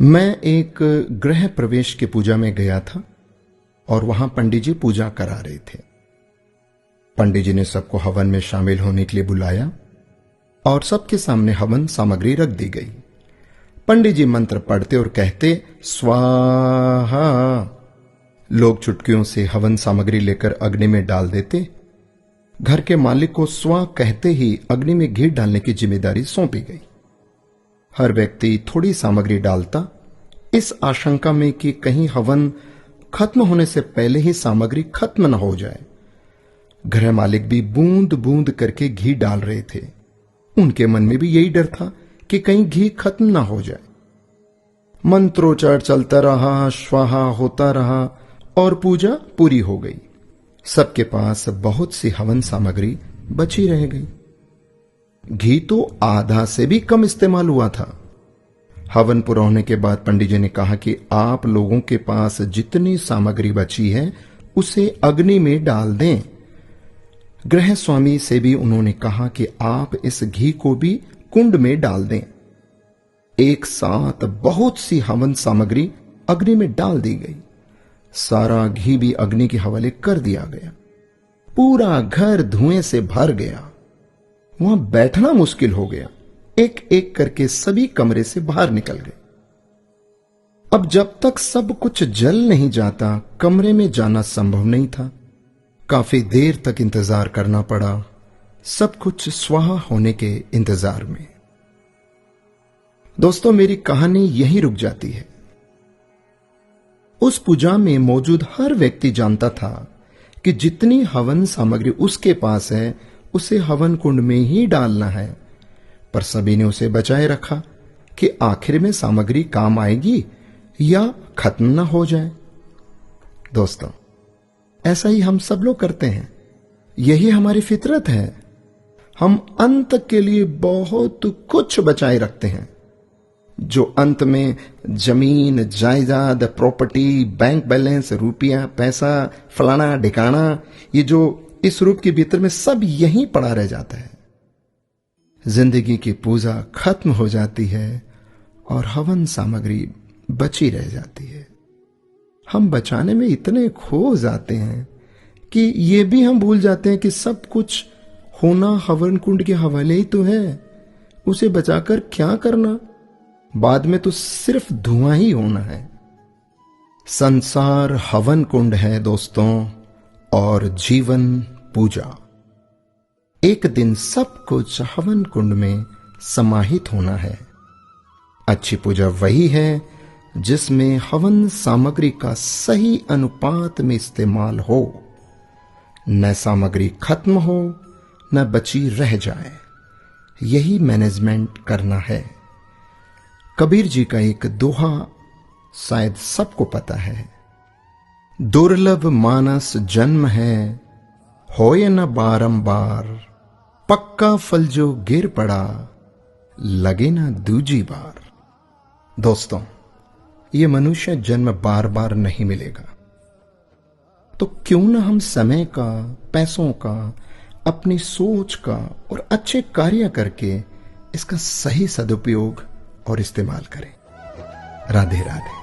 मैं एक गृह प्रवेश के पूजा में गया था और वहां पंडित जी पूजा करा रहे थे। पंडित जी ने सबको हवन में शामिल होने के लिए बुलाया और सबके सामने हवन सामग्री रख दी गई। पंडित जी मंत्र पढ़ते और कहते स्वाहा। लोग चुटकियों से हवन सामग्री लेकर अग्नि में डाल देते। घर के मालिक को स्वा कहते ही अग्नि में घी डालने की जिम्मेदारी सौंपी गई। हर व्यक्ति थोड़ी सामग्री डालता, इस आशंका में कि कहीं हवन खत्म होने से पहले ही सामग्री खत्म न हो जाए। गृह मालिक भी बूंद बूंद करके घी डाल रहे थे। उनके मन में भी यही डर था कि कहीं घी खत्म ना हो जाए। मंत्रोच्चार चलता रहा, स्वाहा होता रहा और पूजा पूरी हो गई। सबके पास बहुत सी हवन सामग्री बची रह गई। घी तो आधा से भी कम इस्तेमाल हुआ था। हवन पूरा होने के बाद पंडित जी ने कहा कि आप लोगों के पास जितनी सामग्री बची है उसे अग्नि में डाल दें। गृह स्वामी से भी उन्होंने कहा कि आप इस घी को भी कुंड में डाल दें। एक साथ बहुत सी हवन सामग्री अग्नि में डाल दी गई। सारा घी भी अग्नि के हवाले कर दिया गया। पूरा घर धुएं से भर गया। वहां बैठना मुश्किल हो गया। एक एक करके सभी कमरे से बाहर निकल गए। अब जब तक सब कुछ जल नहीं जाता, कमरे में जाना संभव नहीं था। काफी देर तक इंतजार करना पड़ा, सब कुछ स्वाहा होने के इंतजार में। दोस्तों, मेरी कहानी यहीं रुक जाती है। उस पूजा में मौजूद हर व्यक्ति जानता था कि जितनी हवन सामग्री उसके पास है उसे हवन कुंड में ही डालना है, पर सभी ने उसे बचाए रखा कि आखिर में सामग्री काम आएगी या खत्म ना हो जाए। दोस्तों, ऐसा ही हम सब लोग करते हैं। यही हमारी फितरत है। हम अंत के लिए बहुत कुछ बचाए रखते हैं, जो अंत में जमीन, जायदाद, प्रॉपर्टी, बैंक बैलेंस, रुपया, पैसा, फलाना ढिकाना, ये जो इस रूप के भीतर में सब यहीं पड़ा रह जाता है। जिंदगी की पूजा खत्म हो जाती है और हवन सामग्री बची रह जाती है। हम बचाने में इतने खो जाते हैं कि ये भी हम भूल जाते हैं कि सब कुछ होना हवन कुंड के हवाले ही तो है। उसे बचाकर क्या करना? बाद में तो सिर्फ धुआं ही होना है। संसार हवन कुंड है दोस्तों, और जीवन पूजा। एक दिन सब कुछ हवन कुंड में समाहित होना है। अच्छी पूजा वही है जिसमें हवन सामग्री का सही अनुपात में इस्तेमाल हो, न सामग्री खत्म हो न बची रह जाए। यही मैनेजमेंट करना है। कबीर जी का एक दोहा शायद सबको पता है, दुर्लभ मानस जन्म है, होए न बारंबार, पक्का फल जो गिर पड़ा, लगे ना दूजी बार। दोस्तों, ये मनुष्य जन्म बार बार नहीं मिलेगा, तो क्यों ना हम समय का, पैसों का, अपनी सोच का और अच्छे कार्य करके इसका सही सदुपयोग और इस्तेमाल करें। राधे राधे।